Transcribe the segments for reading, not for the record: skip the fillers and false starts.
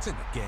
points in the game.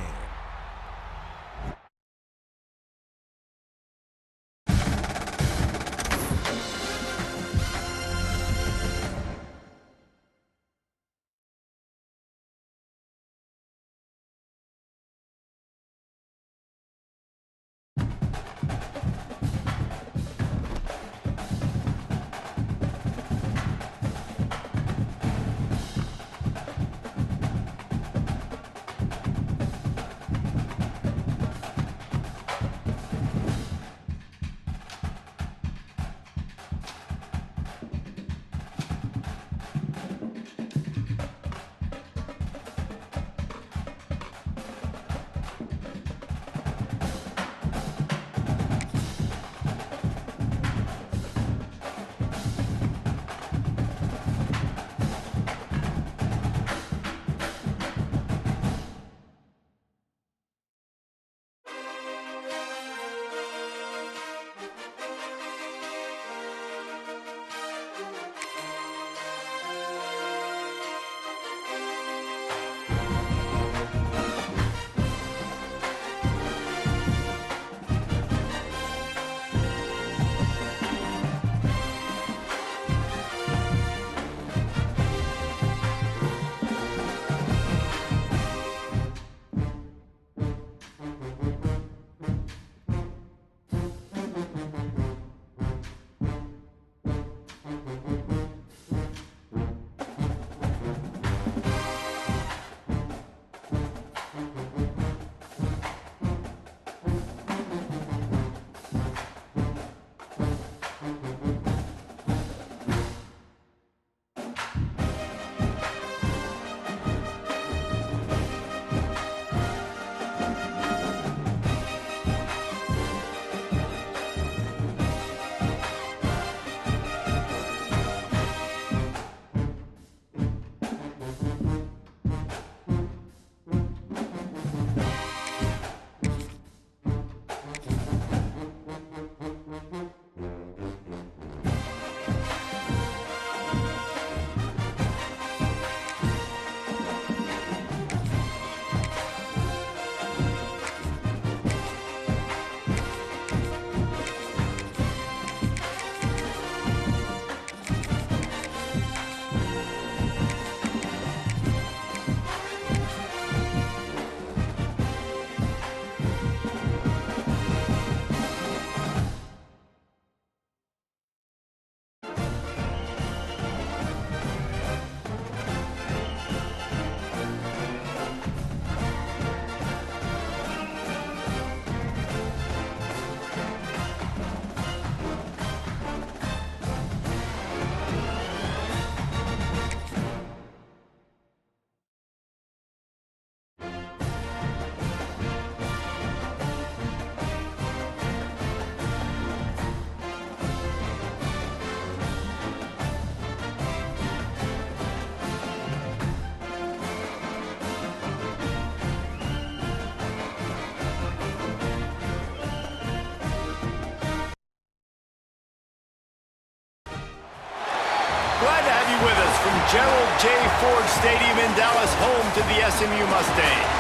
Glad to have you with us from Gerald J. Ford Stadium in Dallas, home to the SMU Mustangs.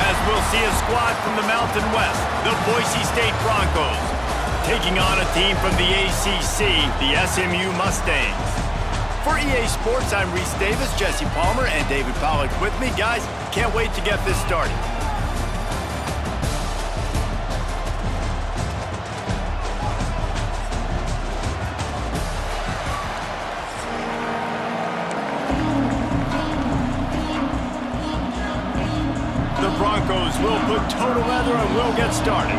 As we'll see a squad from the Mountain West, the Boise State Broncos, taking on a team from the ACC, the SMU Mustangs. For EA Sports, I'm Reese Davis, Jesse Palmer, and David Pollack with me. Guys, can't wait to get this started. The Broncos will put total leather and we'll get started.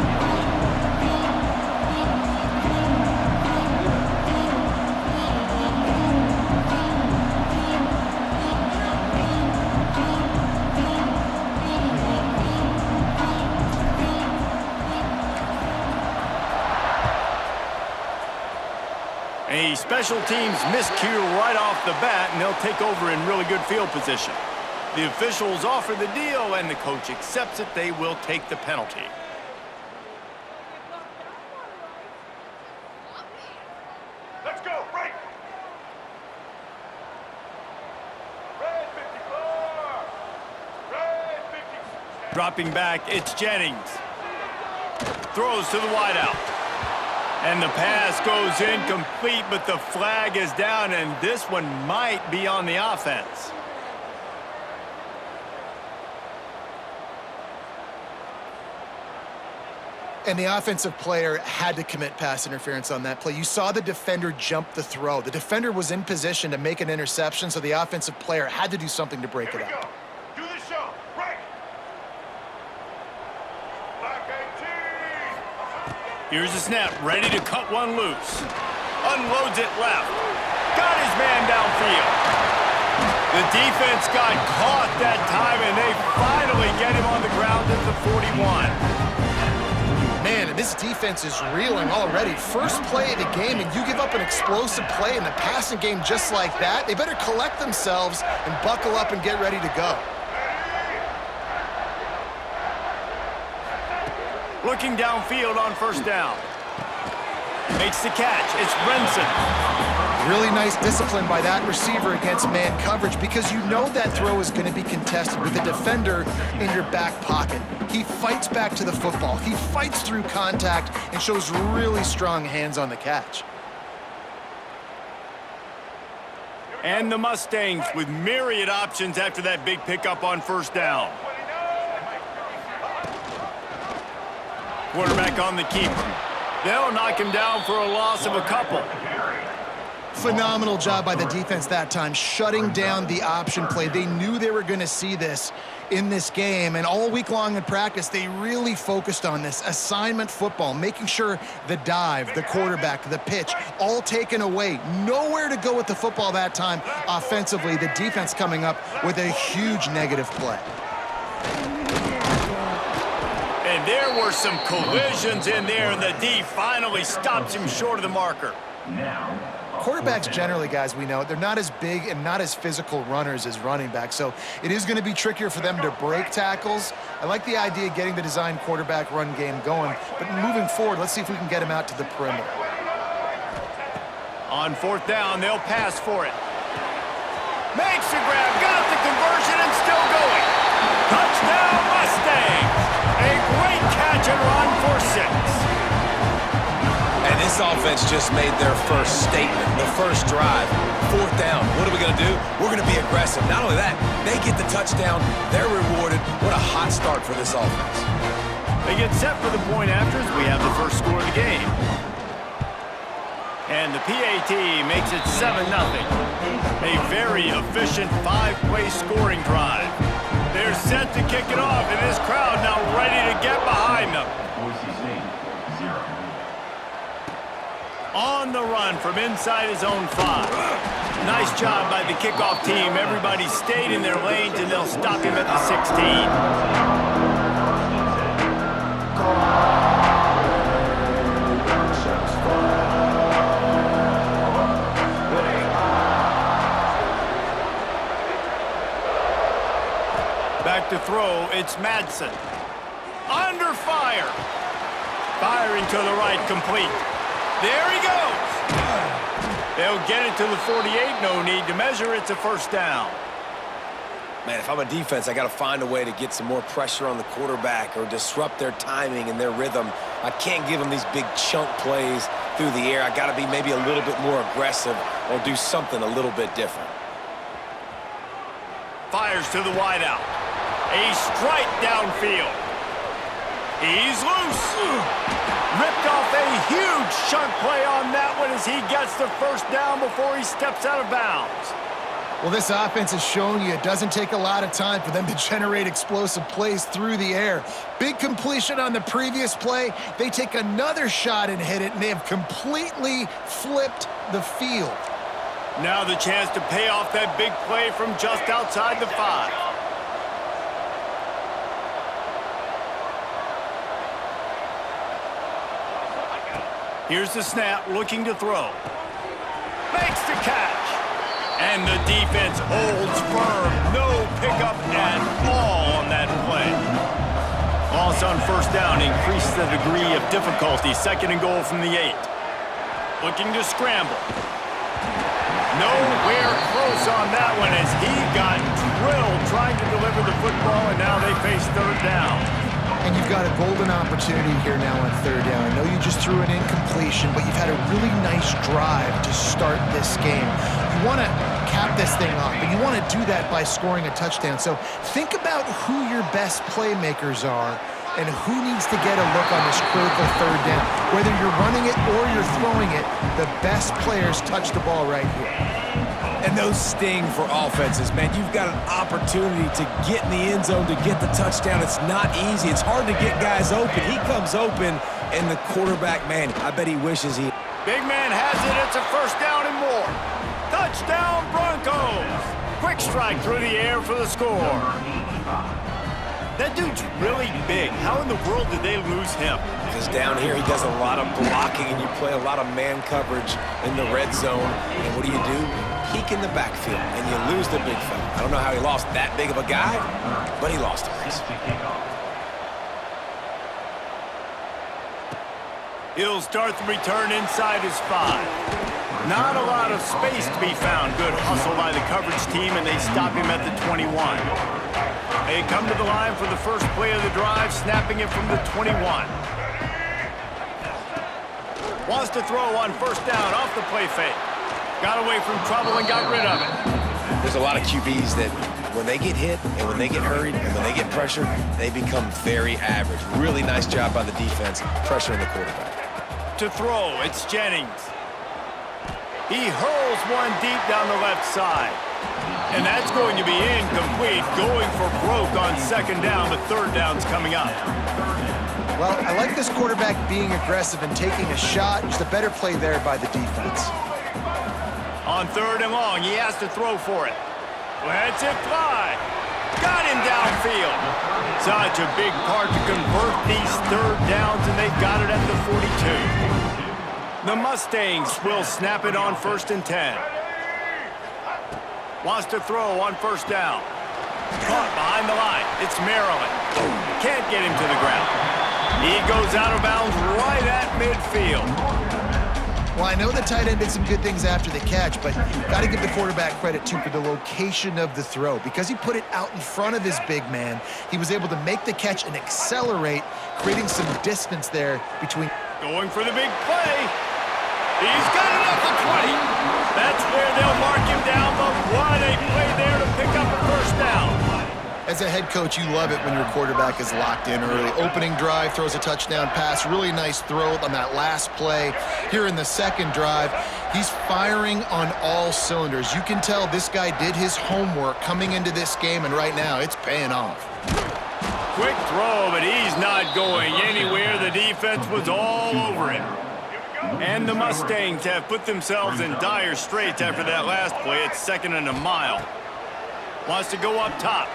A special teams miscue right off the bat, and they'll take over in really good field position. The officials offer the deal, and the coach accepts it. They will take the penalty. Let's go, break! Red 54! Red 50, Dropping back, it's Jennings. Throws to the wideout. And the pass goes incomplete, but the flag is down, and this one might be on the offense. And the offensive player had to commit pass interference on that play. You saw the defender jump the throw. The defender was in position to make an interception, so the offensive player had to do something to break it up. Do the show. Break. Black 18. Here's the snap, ready to cut one loose. Unloads it left. Got his man downfield. The defense got caught that time, and they finally get him on the ground at the 41. Man, and this defense is reeling already. First play of the game, and you give up an explosive play in the passing game just like that. They better collect themselves and buckle up and get ready to go. Looking downfield on first down. Makes the catch. It's Brinson. Really nice discipline by that receiver against man coverage, because you know that throw is going to be contested with the defender in your back pocket. He fights back to the football. He fights through contact and shows really strong hands on the catch. And the Mustangs with myriad options after that big pickup on first down. Quarterback on the keeper. They'll knock him down for a loss of a couple. Phenomenal job by the defense that time, shutting down the option play. They knew they were going to see this in this game, and all week long in practice, they really focused on this assignment football, making sure the dive, the quarterback, the pitch, all taken away. Nowhere to go with the football that time offensively. The defense coming up with a huge negative play. And there were some collisions in there, and the D finally stops him short of the marker. Quarterbacks generally, guys, we know, they're not as big and not as physical runners as running backs, so it is going to be trickier for them to break tackles. I like the idea of getting the design quarterback run game going, but moving forward, let's see if we can get him out to the perimeter. On fourth down, they'll pass for it. Makes the grab, got the conversion, and still going. Touchdown, Mustangs! A great catch and run for 6. And this offense just made their first statement, the first drive. Fourth down, what are we going to do? We're going to be aggressive. Not only that, they get the touchdown, they're rewarded. What a hot start for this offense. They get set for the point after as we have the first score of the game. And the PAT makes it 7-0. A very efficient 5-play scoring drive. They're set to kick it off, and this crowd now ready to get behind them. On the run from inside his own 5. Nice job by the kickoff team. Everybody stayed in their lanes, and they'll stop him at the 16. Back to throw, it's Madsen. Under fire. Firing to the right, complete. There he goes. They'll get it to the 48. No need to measure. It's a first down. Man, if I'm a defense, I got to find a way to get some more pressure on the quarterback or disrupt their timing and their rhythm. I can't give them these big chunk plays through the air. I got to be maybe a little bit more aggressive or do something a little bit different. Fires to the wideout. A strike downfield. He's loose. Ripped off a huge chunk play on that one as he gets the first down before he steps out of bounds. Well, this offense has shown you it doesn't take a lot of time for them to generate explosive plays through the air. Big completion on the previous play. They take another shot and hit it, and they have completely flipped the field. Now the chance to pay off that big play from just outside the 5. Here's the snap, looking to throw. Makes the catch. And the defense holds firm. No pickup at all on that play. Loss on first down increased the degree of difficulty. 2nd and goal from the 8. Looking to scramble. Nowhere close on that one as he got drilled trying to deliver the football, and now they face third down. And you've got a golden opportunity here now on third down. I know you just threw an incompletion, but you've had a really nice drive to start this game. You want to cap this thing off, but you want to do that by scoring a touchdown. So think about who your best playmakers are and who needs to get a look on this critical third down. Whether you're running it or you're throwing it, the best players touch the ball right here. And those sting for offenses, man. You've got an opportunity to get in the end zone, to get the touchdown. It's not easy. It's hard to get guys open. He comes open, and the quarterback, man, I bet he wishes he... Big man has it. It's a first down and more. Touchdown, Broncos. Quick strike through the air for the score. That dude's really big. How in the world did they lose him? Because down here, he does a lot of blocking, and you play a lot of man coverage in the red zone. And what do? Peek in the backfield, and you lose the big fella. I don't know how he lost that big of a guy, but he lost the race. He'll start the return inside his 5. Not a lot of space to be found. Good hustle by the coverage team, and they stop him at the 21. They come to the line for the first play of the drive, snapping it from the 21. Wants to throw on first down off the play fake. Got away from trouble and got rid of it. There's a lot of QBs that when they get hit and when they get hurried and when they get pressured, they become very average. Really nice job by the defense pressuring the quarterback. To throw, it's Jennings. He hurls one deep down the left side. And that's going to be incomplete, going for broke on second down, but third down's coming up. Well, I like this quarterback being aggressive and taking a shot. Just a better play there by the defense. On third and long, he has to throw for it. Lets it fly. Got him downfield. Such a big part to convert these third downs, and they've got it at the 42. The Mustangs will snap it on 1st and 10. Wants to throw on first down. Caught behind the line. It's Maryland. Can't get him to the ground. He goes out of bounds right at midfield. Well, I know the tight end did some good things after the catch, but got to give the quarterback credit, too, for the location of the throw. Because he put it out in front of his big man, he was able to make the catch and accelerate, creating some distance there between... Going for the big play. He's got it at the 20. That's where they'll mark him down, but what a play there to pick up a first down. As a head coach, you love it when your quarterback is locked in early. Opening drive, throws a touchdown pass. Really nice throw on that last play. Here in the second drive, he's firing on all cylinders. You can tell this guy did his homework coming into this game, and right now it's paying off. Quick throw, but he's not going anywhere. The defense was all over him. And the Mustangs have put themselves in dire straits after that last play. It's 2nd and a mile. Wants to go up top.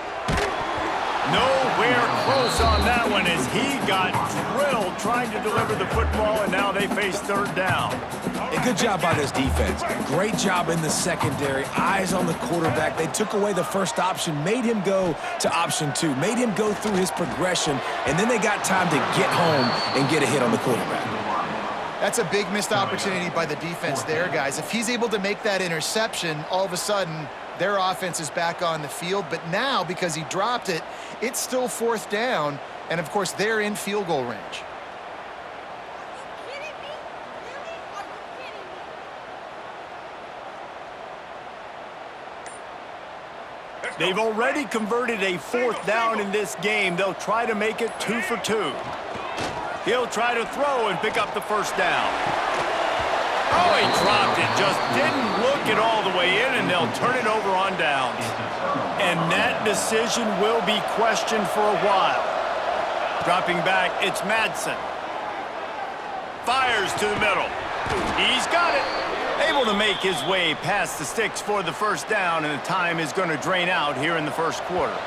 Nowhere close on that one as he got drilled trying to deliver the football, and now they face third down. A good job by this defense. Great job in the secondary. Eyes on the quarterback. They took away the first option, made him go to option 2, made him go through his progression, and then they got time to get home and get a hit on the quarterback. That's a big missed opportunity by the defense there, guys. If he's able to make that interception, all of a sudden, their offense is back on the field. But now, because he dropped it, it's still 4th down. And, of course, they're in field goal range. They've already converted a 4th down in this game. They'll try to make it 2 for 2. He'll try to throw and pick up the first down. Oh, he dropped it. Just didn't look it all the way in, and they'll turn it over on downs. And that decision will be questioned for a while. Dropping back, it's Madsen. Fires to the middle. He's got it. Able to make his way past the sticks for the first down, and the time is going to drain out here in the first quarter.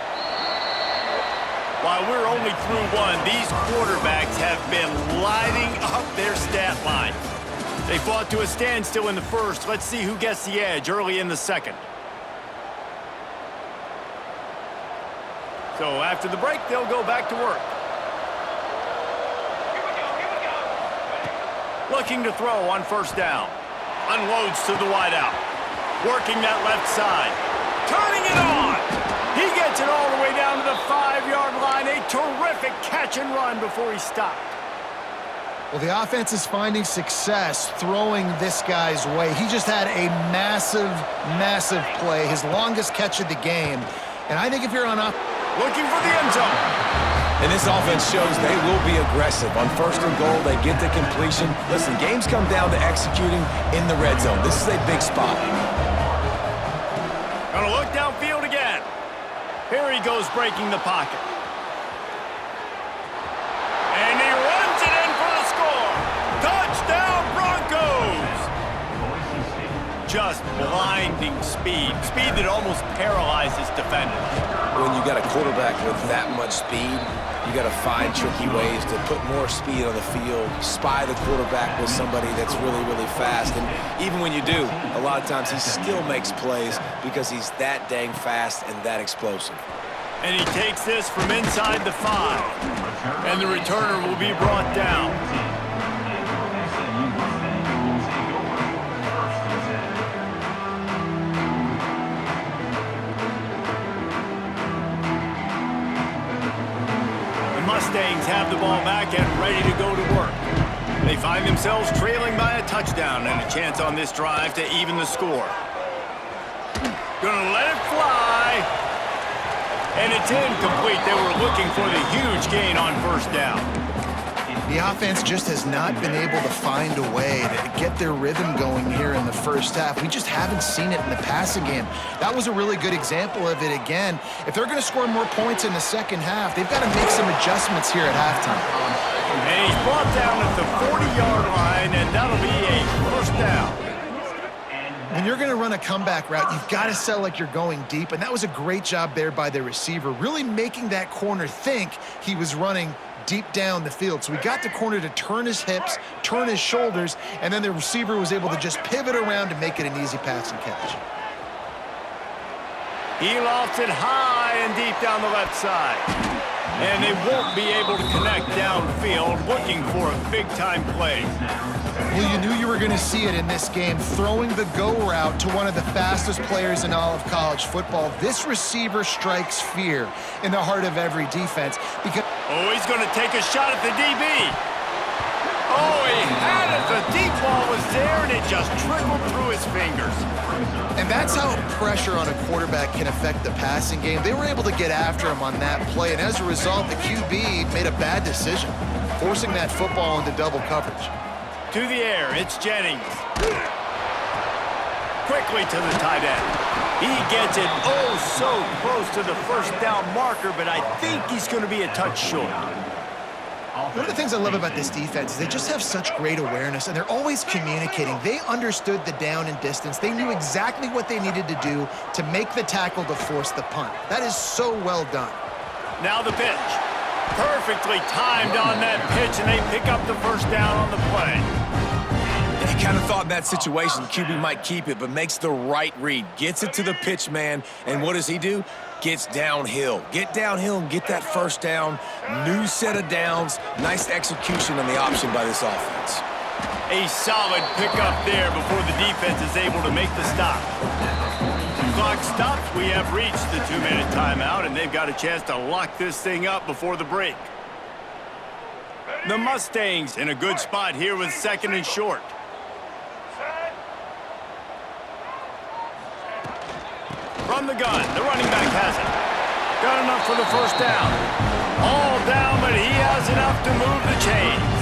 While we're only through one, these quarterbacks have been lighting up their stat lines. They fought to a standstill in the first. Let's see who gets the edge early in the second. So after the break, they'll go back to work. Looking to throw on first down. Unloads to the wideout. Working that left side. Turning it on. He gets it all the way down to the 5-yard line. A terrific catch and run before he stopped. Well, the offense is finding success throwing this guy's way. He just had a massive, massive play, his longest catch of the game. And I think if you're on up, Looking for the end zone. And this offense shows they will be aggressive. On 1st and goal, they get the completion. Listen, games come down to executing in the red zone. This is a big spot. Gonna look downfield again. Here he goes breaking the pocket. And he runs it in for the score. Touchdown, Broncos! Just blinding speed. Speed that almost paralyzes defenders. When you got a quarterback with that much speed, you got to find tricky ways to put more speed on the field, spy the quarterback with somebody that's really, really fast. And even when you do, a lot of times he still makes plays because he's that dang fast and that explosive. And he takes this from inside the 5. And the returner will be brought down. Mustangs have the ball back and ready to go to work. They find themselves trailing by a touchdown and a chance on this drive to even the score. Gonna let it fly. And it's incomplete. They were looking for the huge gain on 1st down. the offense just has not been able to find a way to get their rhythm going here in the first half. We just haven't seen it in the passing game. That was a really good example of it again. If they're going to score more points in the second half, they've got to make some adjustments here at halftime. And he's brought down at the 40-yard line, and that'll be a first down. When you're going to run a comeback route, you've got to sell like you're going deep, and that was a great job there by the receiver, really making that corner think he was running deep down the field. So we got the corner to turn his hips, turn his shoulders, and then the receiver was able to just pivot around to make it an easy pass and catch. He lofts it high and deep down the left side. And they won't be able to connect downfield, looking for a big-time play. Well, you knew you were going to see it in this game, throwing the go route to one of the fastest players in all of college football. This receiver strikes fear in the heart of every defense because... Oh, he's going to take a shot at the DB. Oh, he had it. The deep ball was there, and it just trickled through his fingers. And that's how pressure on a quarterback can affect the passing game. They were able to get after him on that play, and as a result, the QB made a bad decision, forcing that football into double coverage. To the air, it's Jennings. Quickly to the tight end. He gets it oh so close to the first down marker, but I think he's going to be a touch short. One of the things I love about this defense is they just have such great awareness, and they're always communicating. They understood the down and distance. They knew exactly what they needed to do to make the tackle to force the punt. That is so well done. Now the pitch. Perfectly timed on that pitch, and they pick up the first down on the play. He kind of thought in that situation QB might keep it, but makes the right read. Gets it to the pitch man, and what does he do? Gets downhill. Get downhill and get that first down. New set of downs. Nice execution on the option by this offense. A solid pickup there before the defense is able to make the stop. Clock stops. We have reached the 2-minute timeout, and they've got a chance to lock this thing up before the break. The Mustangs in a good spot here with 2nd and short. From the gun, the running back has it. Got enough for the first down. All down, but he has enough to move the chains.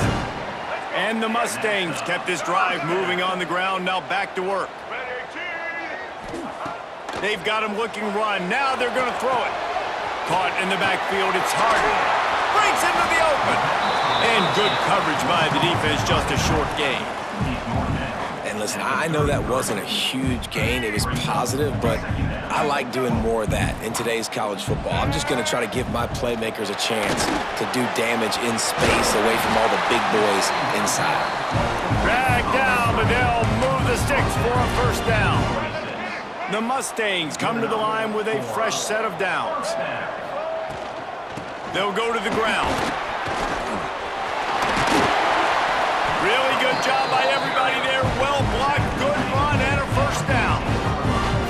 And the Mustangs kept this drive moving on the ground, now back to work. They've got him looking run. Now they're going to throw it. Caught in the backfield, it's Harden. Breaks into the open. And good coverage by the defense, just a short gain. And listen, I know that wasn't a huge gain. It was positive, but I like doing more of that in today's college football. I'm just going to try to give my playmakers a chance to do damage in space away from all the big boys inside. Dragged down, but they'll move the sticks for a first down. The Mustangs come to the line with a fresh set of downs. They'll go to the ground. Really good job by everybody there. Well blocked, good run, and a first down.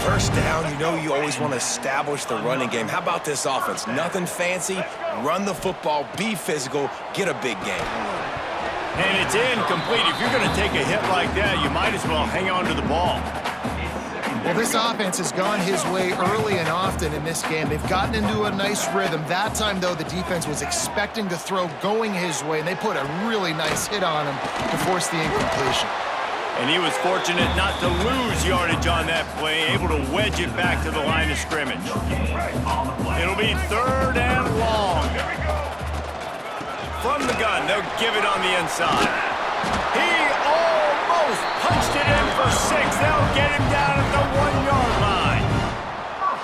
First down, you know you always want to establish the running game. How about this offense? Nothing fancy. Run the football, be physical, get a big game. And it's incomplete. If you're going to take a hit like that, you might as well hang on to the ball. Well, this offense has gone his way early and often in this game. They've gotten into a nice rhythm. That time, though, the defense was expecting the throw going his way, and they put a really nice hit on him to force the incompletion. And he was fortunate not to lose yardage on that play, able to wedge it back to the line of scrimmage. It'll be 3rd and long. From the gun, they'll give it on the inside. He almost punched it in for 6. They'll get him down at the 1-yard line.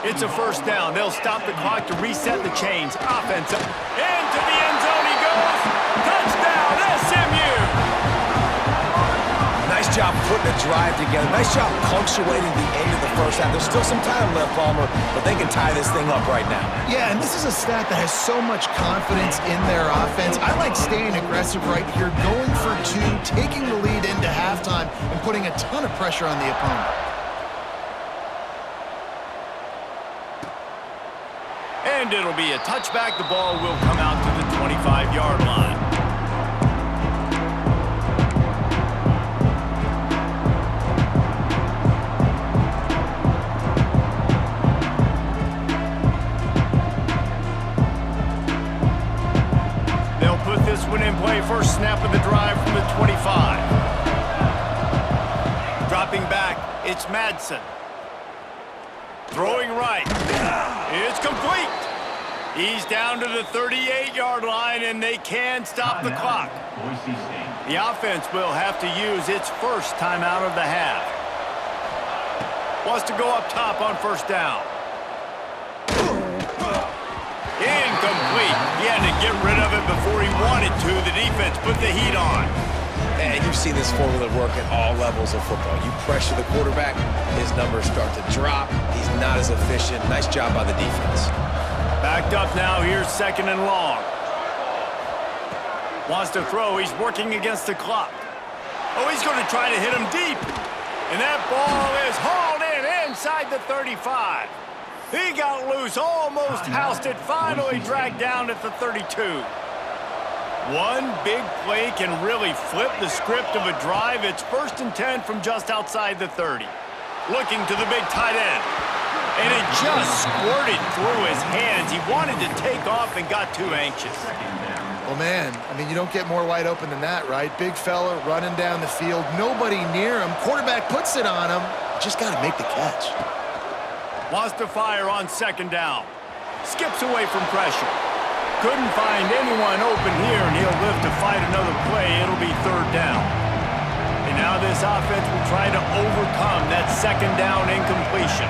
It's a first down. They'll stop the clock to reset the chains. Offense up. Into the end zone he goes. Touchdown, SMU. Nice job putting a drive together. Nice job punctuating the end of the first half. There's still some time left, Palmer, but they can tie this thing up right now. Yeah, and this is a stat that has so much confidence in their offense. I like staying aggressive right here, going for 2, taking the lead into halftime, and putting a ton of pressure on the opponent. And it'll be a touchback. The ball will come out to the 25-yard line. This one in play, first snap of the drive from the 25. Dropping back, it's Madsen. Throwing right. It's complete. He's down to the 38-yard line, and they can stop the clock. The offense will have to use its first timeout of the half. Wants to go up top on first down. Incomplete. He had to get rid of it before he wanted to. The defense put the heat on. And you've seen this formula work at all levels of football. You pressure the quarterback, his numbers start to drop. He's not as efficient. Nice job by the defense. Backed up now. Here's 2nd and long. Wants to throw. He's working against the clock. Oh, he's going to try to hit him deep. And that ball is hauled in inside the 35. He got loose, almost housed it, finally dragged down at the 32. One big play can really flip the script of a drive. It's 1st and 10 from just outside the 30. Looking to the big tight end. And it just squirted through his hands. He wanted to take off and got too anxious. Well, man, I mean, you don't get more wide open than that, right? Big fella running down the field, nobody near him. Quarterback puts it on him. Just got to make the catch. Wants to fire on 2nd down. Skips away from pressure. Couldn't find anyone open here, and he'll live to fight another play. It'll be 3rd down. And now this offense will try to overcome that 2nd down incompletion.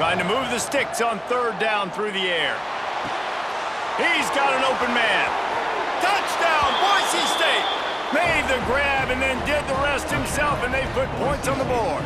Trying to move the sticks on 3rd down through the air. He's got an open man. Touchdown, Boise State! Made the grab and then did the rest himself, and they put points on the board.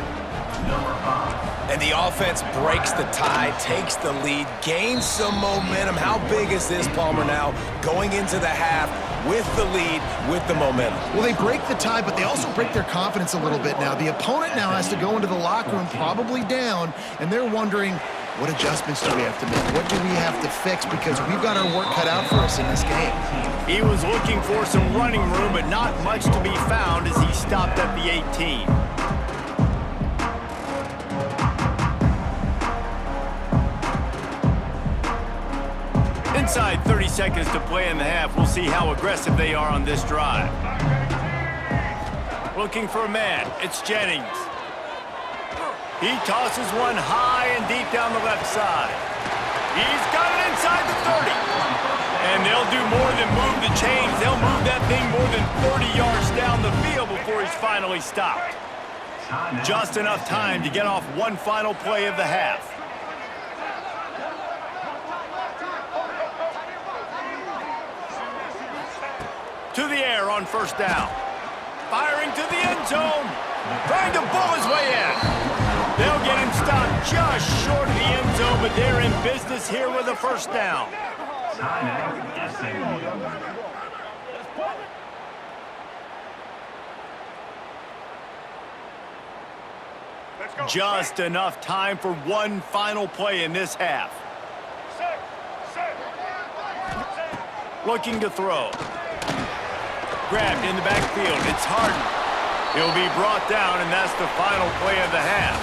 And the offense breaks the tie, takes the lead, gains some momentum. How big is this, Palmer, now going into the half with the lead, with the momentum? Well, they break the tie, but they also break their confidence a little bit now. The opponent now has to go into the locker room probably down, and they're wondering, what adjustments do we have to make? What do we have to fix? Because we've got our work cut out for us in this game. He was looking for some running room, but not much to be found as he stopped at the 18. Inside 30 seconds to play in the half. We'll see how aggressive they are on this drive. Looking for a man. It's Jennings. He tosses one high and deep down the left side. He's got it inside the 30. And they'll do more than move the chains. They'll move that thing more than 30 yards down the field before he's finally stopped. Just enough time to get off one final play of the half. To the air on first down. Firing to the end zone. Trying to bull his way in. They'll get him stopped just short of the end zone, but they're in business here with a first down. Just enough time for one final play in this half. Looking to throw. Grabbed in the backfield. It's Harden. He'll be brought down, and that's the final play of the half.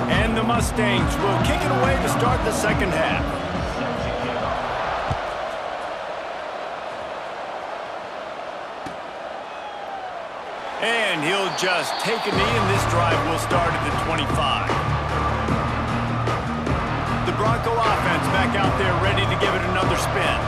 And the Mustangs will kick it away to start the second half. And he'll just take a knee, and this drive will start at the 25. The Bronco offense back out there ready to give it another spin.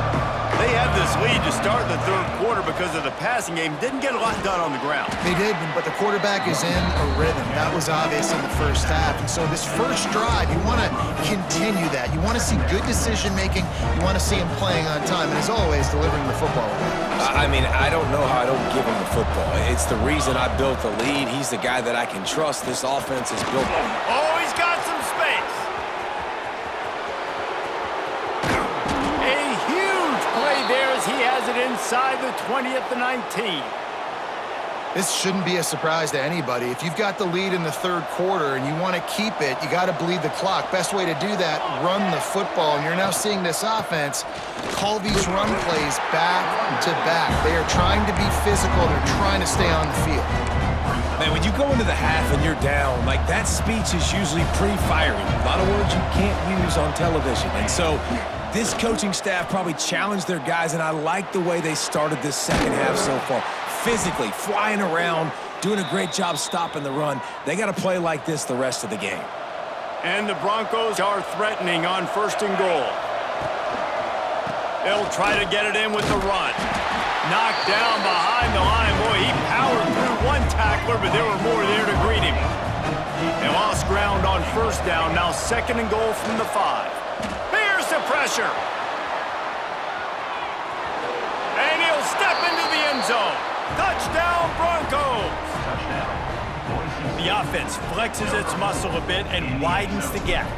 They have this lead to start the third quarter because of the passing game. Didn't get a lot done on the ground. They did, but the quarterback is in a rhythm. That was obvious in the first half. And so this first drive, you want to continue that. You want to see good decision-making. You want to see him playing on time. And as always, delivering the football. I mean, I don't know how I don't give him the football. It's the reason I built the lead. He's the guy that I can trust. This offense is built. Oh, he's got some space. A huge play there as he has it inside the 20 at the 19. This shouldn't be a surprise to anybody. If you've got the lead in the third quarter and you want to keep it, you got to bleed the clock. Best way to do that, run the football. And you're now seeing this offense call these run plays back to back. They are trying to be physical. They're trying to stay on the field. Man, when you go into the half and you're down, like that speech is usually pretty fiery. A lot of words you can't use on television. And so this coaching staff probably challenged their guys, and I like the way they started this second half so far. Physically, flying around, doing a great job stopping the run. They got to play like this the rest of the game. And the Broncos are threatening on 1st and goal. They'll try to get it in with the run. Knocked down behind the line. Boy, he powered through one tackler, but there were more there to greet him. They lost ground on 1st down. Now 2nd and goal from the 5. Here's the pressure. And he'll step into the end zone. Touchdown, Broncos! The offense flexes its muscle a bit and widens the gap.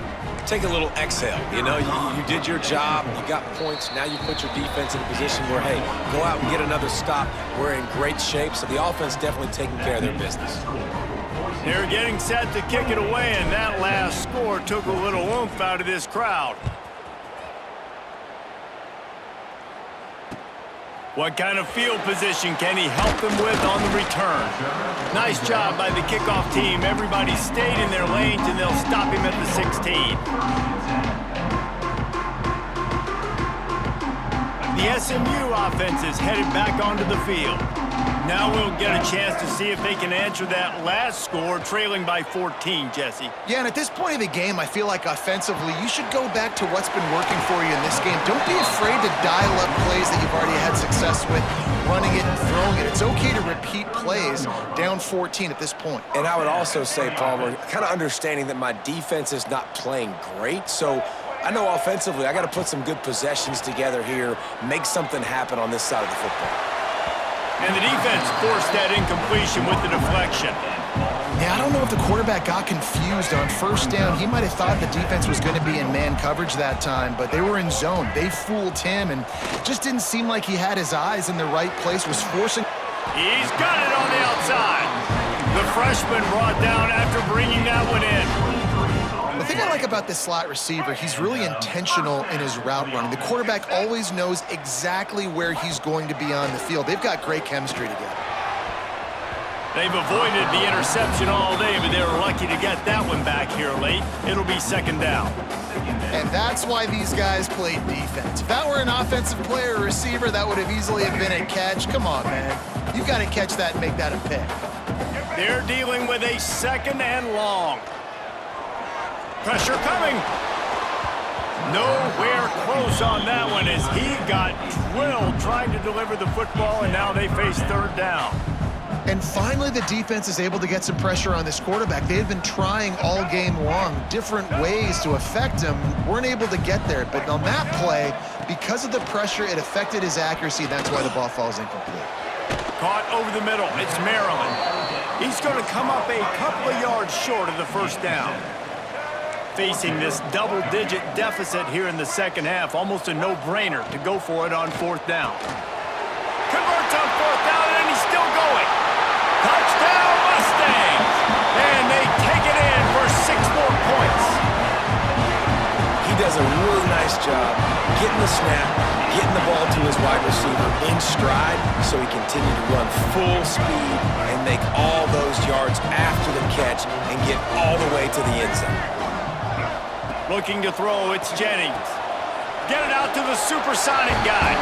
Take a little exhale. You know, you did your job. You got points. Now you put your defense in a position where, hey, go out and get another stop. We're in great shape, so the offense definitely taking care of their business. They're getting set to kick it away, and that last score took a little oomph out of this crowd. What kind of field position can he help them with on the return? Nice job by the kickoff team. Everybody stayed in their lanes, and they'll stop him at the 16. The SMU offense is headed back onto the field. Now we'll get a chance to see if they can answer that last score, trailing by 14, Jesse. Yeah, and at this point of the game, I feel like offensively, you should go back to what's been working for you in this game. Don't be afraid to dial up plays that you've already had success with, running it and throwing it. It's okay to repeat plays down 14 at this point. And I would also say, Palmer, kind of understanding that my defense is not playing great, so I know offensively I got to put some good possessions together here, make something happen on this side of the football. And the defense forced that incompletion with the deflection. Yeah, I don't know if the quarterback got confused on 1st down. He might have thought the defense was going to be in man coverage that time, but they were in zone. They fooled him, and just didn't seem like he had his eyes in the right place, was forcing. He's got it on the outside. The freshman brought down after bringing that one in. The thing I like about this slot receiver, he's really intentional in his route running. The quarterback always knows exactly where he's going to be on the field. They've got great chemistry together. They've avoided the interception all day, but they were lucky to get that one back here late. It'll be 2nd down. And that's why these guys played defense. If that were an offensive player or receiver, that would have easily have been a catch. Come on, man. You've got to catch that and make that a pick. They're dealing with a 2nd and long. Pressure coming. Nowhere close on that one as he got drilled trying to deliver the football, and now they face 3rd down. And finally, the defense is able to get some pressure on this quarterback. They had been trying all game long, different ways to affect him, weren't able to get there. But on that play, because of the pressure, it affected his accuracy. That's why the ball falls incomplete. Caught over the middle. It's Maryland. He's going to come up a couple of yards short of the 1st down. facing this double-digit deficit here in the second half. Almost a no-brainer to go for it on fourth down. Converts on fourth down, and he's still going. Touchdown, Mustangs! And they take it in for 6 more points. He does a really nice job getting the snap, getting the ball to his wide receiver in stride so he continued to run full speed and make all those yards after the catch and get all the way to the end zone. Looking to throw, it's Jennings. Get it out to the supersonic guy.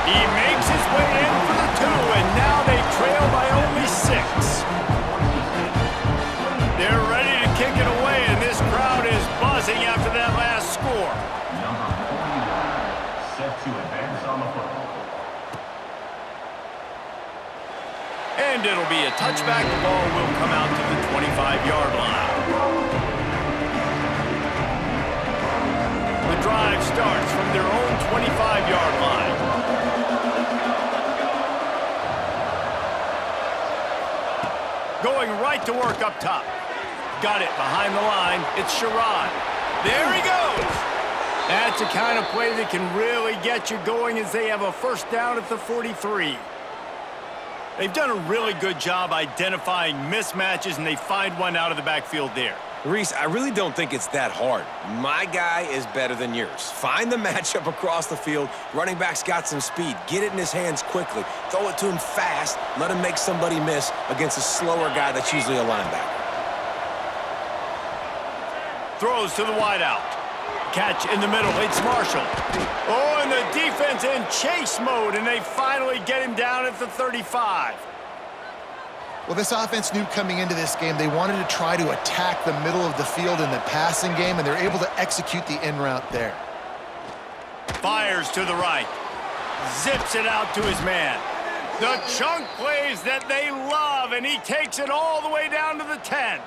He makes his way in for the 2, and now they trail by only 6. They're ready to kick it away, and this crowd is buzzing after that last score. Set to advance on the football. And it'll be a touchback. The ball will come out to the 25-yard line. The drive starts from their own 25-yard line. Going right to work up top. Got it behind the line. It's Sherrod. There he goes. That's the kind of play that can really get you going as they have a first down at the 43. They've done a really good job identifying mismatches, and they find one out of the backfield there. Reese, I really don't think it's that hard. My guy is better than yours. Find the matchup across the field. Running back's got some speed. Get it in his hands quickly. Throw it to him fast. Let him make somebody miss against a slower guy that's usually a linebacker. Throws to the wideout. Catch in the middle. It's Marshall. Oh, and the defense in chase mode, and they finally get him down at the 35. Well, this offense knew coming into this game they wanted to try to attack the middle of the field in the passing game, and they're able to execute the in route there. Fires to the right. Zips it out to his man. The chunk plays that they love, and he takes it all the way down to the 10.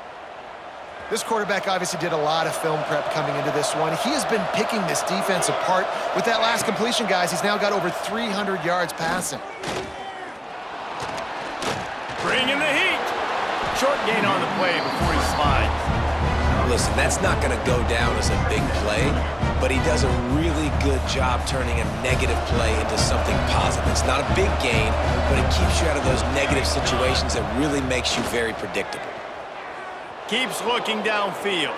This quarterback obviously did a lot of film prep coming into this one. He has been picking this defense apart. With that last completion, guys, he's now got over 300 yards passing. Bringing the heat. Short gain on the play before he slides. Listen, that's not going to go down as a big play, but he does a really good job turning a negative play into something positive. It's not a big gain, but it keeps you out of those negative situations that really makes you very predictable. Keeps looking downfield.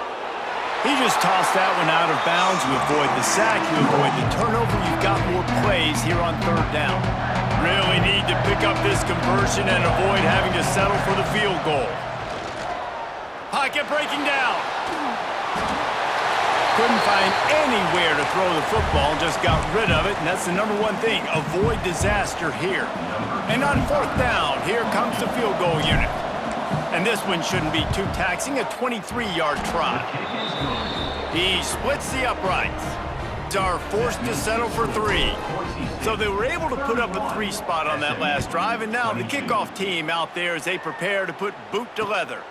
He just tossed that one out of bounds. You avoid the sack, you avoid the turnover. You've got more plays here on third down. Really need to pick up this conversion and avoid having to settle for the field goal. Pocket breaking down. Couldn't find anywhere to throw the football, just got rid of it, and that's the number one thing. Avoid disaster here. And on fourth down, here comes the field goal unit. And this one shouldn't be too taxing, a 23-yard try. He splits the uprights. Are forced to settle for 3. So they were able to put up a 3 spot on that last drive, and now the kickoff team out there as they prepare to put boot to leather.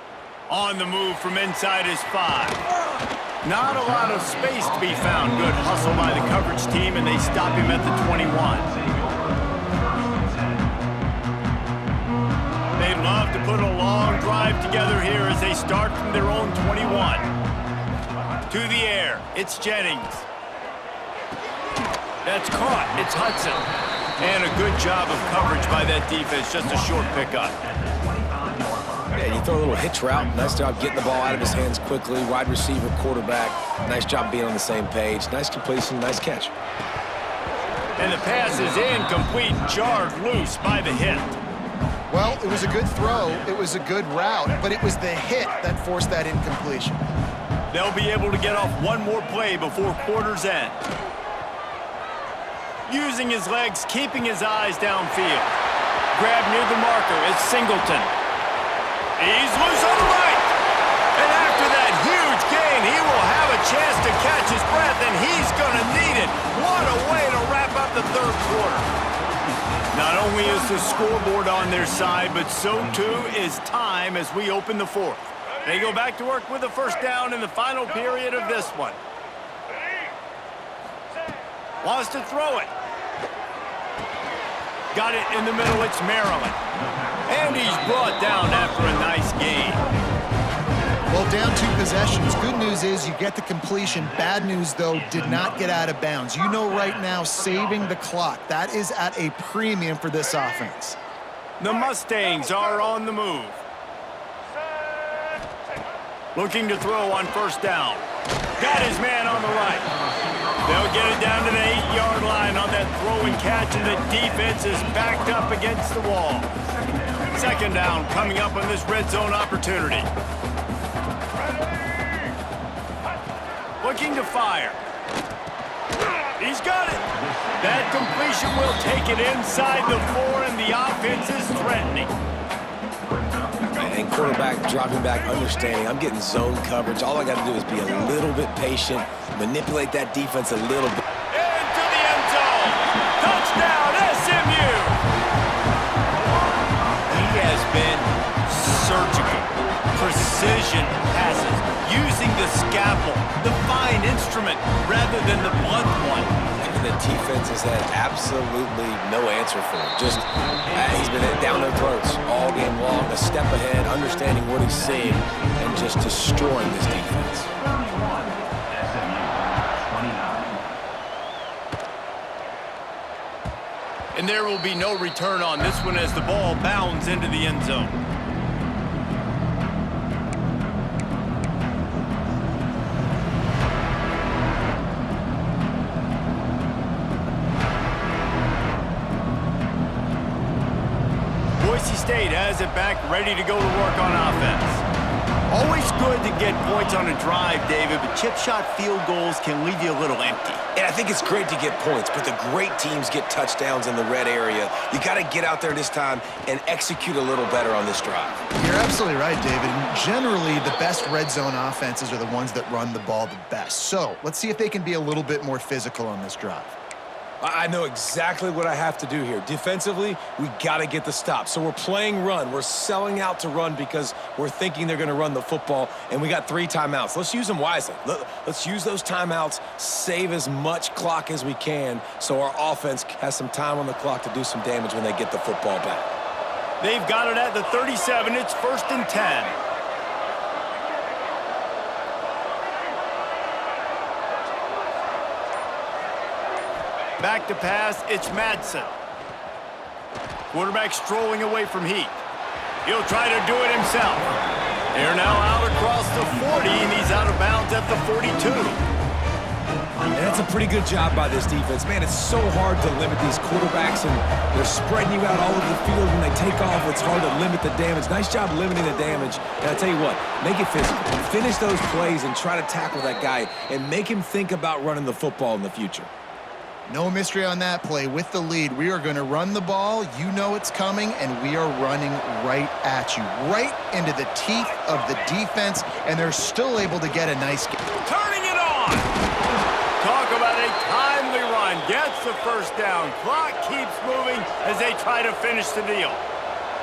On the move from inside his 5. Not a lot of space to be found. Good hustle by the coverage team, and they stop him at the 21. They'd love to put a long drive together here as they start from their own 21. To the air, it's Jennings. That's caught, it's Hudson. And a good job of coverage by that defense, just a short pickup. Yeah, you throw a little hitch route. Nice job getting the ball out of his hands quickly. Wide receiver, quarterback. Nice job being on the same page. Nice completion, nice catch. And the pass is incomplete, jarred loose by the hit. Well, it was a good throw, it was a good route, but it was the hit that forced that incompletion. They'll be able to get off one more play before quarter's end. Using his legs, keeping his eyes downfield. Grab near the marker, it's Singleton. He's loose on the right. And after that huge gain, he will have a chance to catch his breath, and he's going to need it. What a way to wrap up the third quarter. Not only is the scoreboard on their side, but so too is time as we open the fourth. They go back to work with a first down in the final period of this one. Wants to throw it. Got it in the middle, it's Maryland. And he's brought down after a nice gain. Well, down 2 possessions. Good news is you get the completion. Bad news, though, did not get out of bounds. You know right now, saving the clock, that is at a premium for this offense. The Mustangs are on the move. Looking to throw on first down. Got his man on the right. They'll get it down to the 8-yard line on that throw and catch, and the defense is backed up against the wall. Second down coming up on this red zone opportunity. Looking to fire. He's got it. That completion will take it inside the 4, and the offense is threatening. And quarterback dropping back, understanding I'm getting zone coverage. All I got to do is be a little bit patient, manipulate that defense a little bit. Into the end zone. Touchdown, SMU. He has been surgical. Precision passes, using the scalpel, the fine instrument, rather than the blunt one. And the defense has had absolutely no answer for him. Just, he's been down their throats all game long, a step ahead, understanding what he's seeing, and just destroying this defense. And there will be no return on this one as the ball bounds into the end zone. Boise State has it back, ready to go to work on offense. Always good to get points on a drive, David, but chip shot field goals can leave you a little empty. And I think it's great to get points, but the great teams get touchdowns in the red area. You got to get out there this time and execute a little better on this drive. You're absolutely right, David. Generally, the best red zone offenses are the ones that run the ball the best. So let's see if they can be a little bit more physical on this drive. I know exactly what I have to do here. Defensively, we got to get the stop. So we're playing run. We're selling out to run because we're thinking they're going to run the football, and we got 3 timeouts. Let's use them wisely. Let's use those timeouts, save as much clock as we can so our offense has some time on the clock to do some damage when they get the football back. They've got it at the 37. It's 1st and 10. Back to pass, it's Madsen. Quarterback strolling away from Heat. He'll try to do it himself. They're now out across the 40, and he's out of bounds at the 42. And that's a pretty good job by this defense. Man, it's so hard to limit these quarterbacks, and they're spreading you out all over the field. When they take off, it's hard to limit the damage. Nice job limiting the damage. And I tell you what, make it physical. Finish those plays and try to tackle that guy and make him think about running the football in the future. No mystery on that play. With the lead, we are going to run the ball. You know it's coming, and we are running right at you, right into the teeth of the defense, and they're still able to get a nice game. Turning it on! Talk about a timely run. Gets the first down. Clock keeps moving as they try to finish the deal.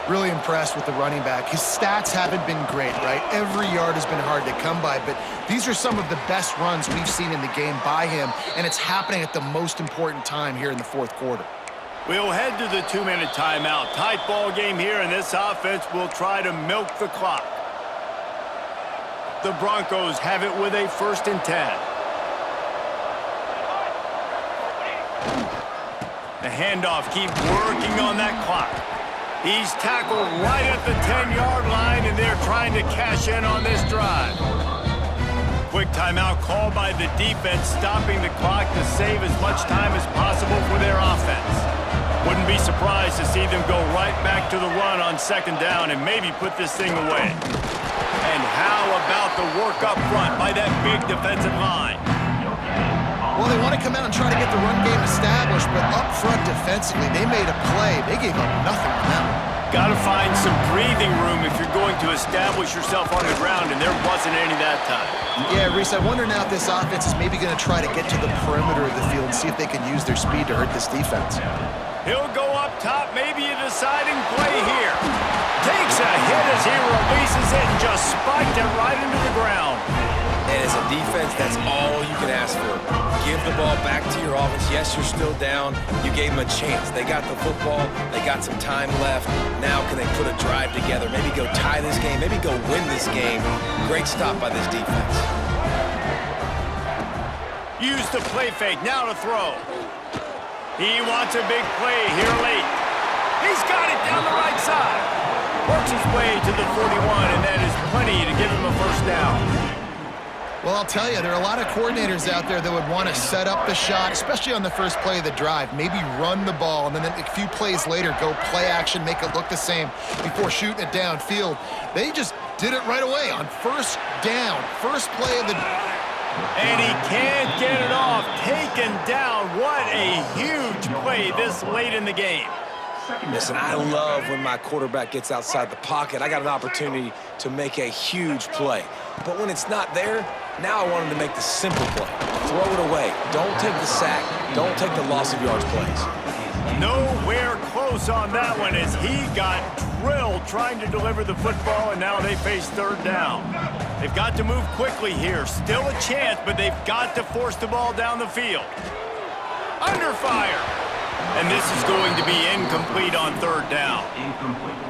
Really impressed with the running back. His stats haven't been great, right? Every yard has been hard to come by, but these are some of the best runs we've seen in the game by him, and it's happening at the most important time here in the 4th quarter. We'll head to the 2-minute timeout. Tight ball game here, and this offense will try to milk the clock. The Broncos have it with a 1st and 10. The handoff keeps working on that clock. He's tackled right at the 10-yard line, and they're trying to cash in on this drive. Quick timeout called by the defense, stopping the clock to save as much time as possible for their offense. Wouldn't be surprised to see them go right back to the run on 2nd down and maybe put this thing away. And how about the work up front by that big defensive line? Well, they want to come out and try to get the run game established, but up front defensively, they made a play. They gave up nothing on that one. Got to find some breathing room if you're going to establish yourself on the ground, and there wasn't any that time. Yeah, Reese, I wonder now if this offense is maybe going to try to get to the perimeter of the field and see if they can use their speed to hurt this defense. He'll go up top, maybe a deciding play here. Takes a hit as he releases it and just spiked it right into the ground. And as a defense, that's all you can ask for. Give the ball back to your offense. Yes, you're still down. You gave them a chance. They got the football. They got some time left. Now can they put a drive together? Maybe go tie this game. Maybe go win this game. Great stop by this defense. Use the play fake. Now to throw. He wants a big play here late. He's got it down the right side. Works his way to the 41, and that is plenty to give him a first down. Well, I'll tell you, there are a lot of coordinators out there that would want to set up the shot, especially on the first play of the drive, maybe run the ball, and then a few plays later go play action, make it look the same before shooting it downfield. They just did it right away on first down, first play of the... And he can't get it off. Taken down. What a huge play this late in the game. Listen, I love when my quarterback gets outside the pocket. I got an opportunity to make a huge play. But when it's not there, now I want him to make the simple play. Throw it away. Don't take the sack. Don't take the loss of yards plays. Nowhere close on that one as he got drilled trying to deliver the football, and now they face third down. They've got to move quickly here. Still a chance, but they've got to force the ball down the field. Under fire. And this is going to be incomplete on third down.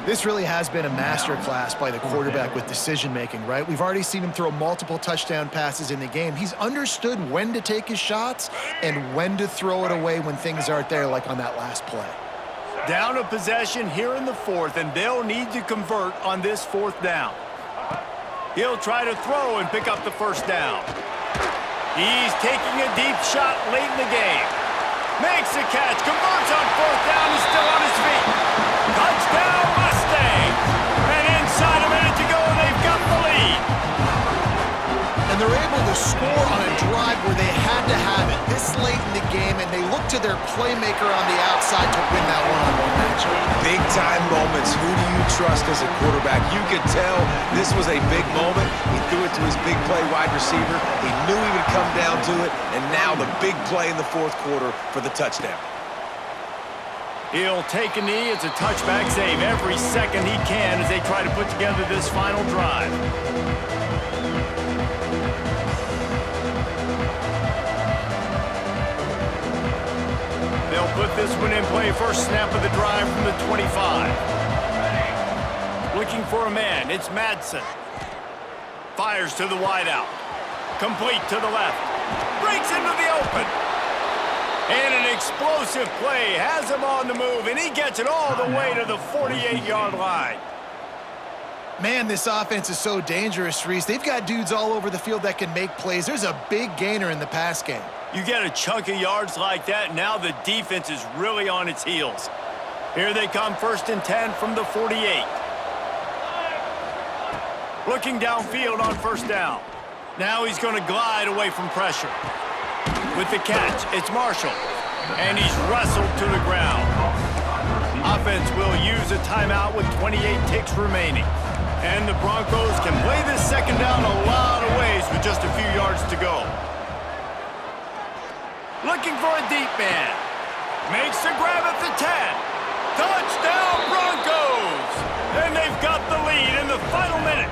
This really has been a masterclass by the quarterback with decision-making, right? We've already seen him throw multiple touchdown passes in the game. He's understood when to take his shots and when to throw it away when things aren't there, like on that last play. Down a possession here in the fourth, and they'll need to convert on this fourth down. He'll try to throw and pick up the first down. He's taking a deep shot late in the game. Makes a catch, converts on fourth down, he's still on his feet. Touchdown, Mustangs! And inside a minute to go, they've got the lead. And they're able to score on a drive where they had to have it this late in the game, and they look to their playmaker on the outside to win that one-on-one matchup. Big-time moments. Who do you trust as a quarterback? You could tell this was a big moment. He threw it to his big play wide receiver. He knew he would come down to it, and now the big play in the fourth quarter for the touchdown. He'll take a knee. It's a touchback save every second he can as they try to put together this final drive. They'll put this one in play. First snap of the drive from the 25. Looking for a man. It's Madsen. Fires to the wideout. Complete to the left. Breaks into the open. And an explosive play. Has him on the move, and he gets it all the way to the 48-yard line. Man, this offense is so dangerous, Reese. They've got dudes all over the field that can make plays. There's a big gainer in the pass game. You get a chunk of yards like that, now the defense is really on its heels. Here they come, 1st and 10 from the 48. Looking downfield on first down. Now he's going to glide away from pressure. With the catch, it's Marshall. And he's wrestled to the ground. Offense will use a timeout with 28 ticks remaining. And the Broncos can play this second down a lot of ways with just a few yards to go. Looking for a deep man. Makes the grab at the 10. Touchdown, Broncos! And they've got the lead in the final minute.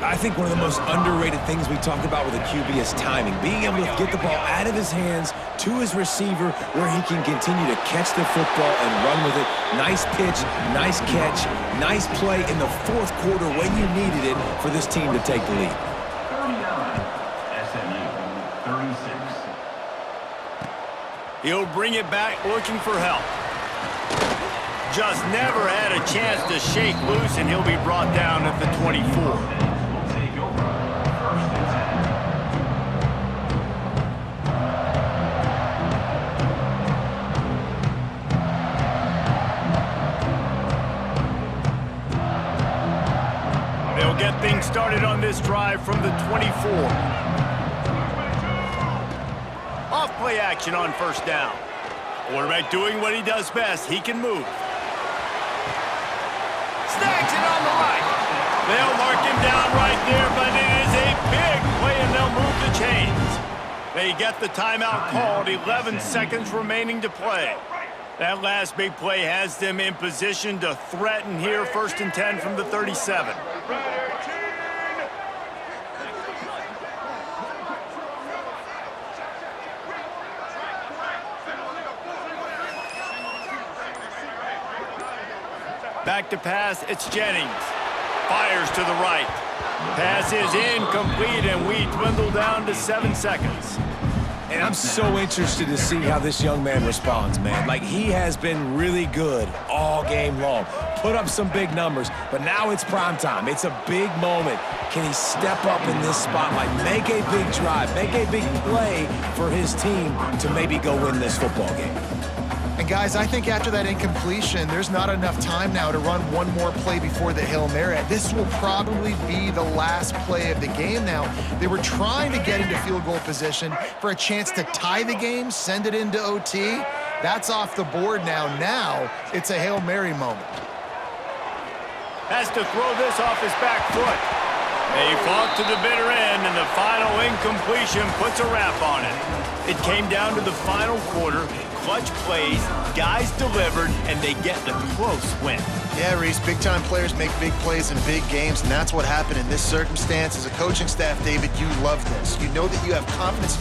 I think one of the most underrated things we talk about with a QB is timing. Being able to get the ball out of his hands to his receiver where he can continue to catch the football and run with it. Nice pitch, nice catch, nice play in the fourth quarter when you needed it for this team to take the lead. 39, SMU, 36. He'll bring it back looking for help. Just never had a chance to shake loose, and he'll be brought down at the 24. They'll get things started on this drive from the 24. Off play action on first down. Quarterback doing what he does best. He can move. Snags it on the right. They'll mark him down right there, but it is a big play, and they'll move the chains. They get the timeout called. 11 seconds remaining to play. That last big play has them in position to threaten here. 1st and 10 from the 37. Back to pass, it's Jennings. Fires to the right. Pass is incomplete, and we dwindle down to 7 seconds. And I'm so interested to see how this young man responds, man. Like, he has been really good all game long. Put up some big numbers, but now it's prime time. It's a big moment. Can he step up in this spotlight, make a big drive, make a big play for his team to maybe go win this football game? And guys, I think after that incompletion, there's not enough time now to run one more play before the Hail Mary. This will probably be the last play of the game now. They were trying to get into field goal position for a chance to tie the game, send it into OT. That's off the board now. Now it's a Hail Mary moment. Has to throw this off his back foot. They fought to the bitter end, and the final incompletion puts a wrap on it. It came down to the final quarter. Clutch plays, guys delivered, and they get the close win. Yeah, Reese, big-time players make big plays in big games, and that's what happened in this circumstance. As a coaching staff, David, you love this. You know that you have confidence in your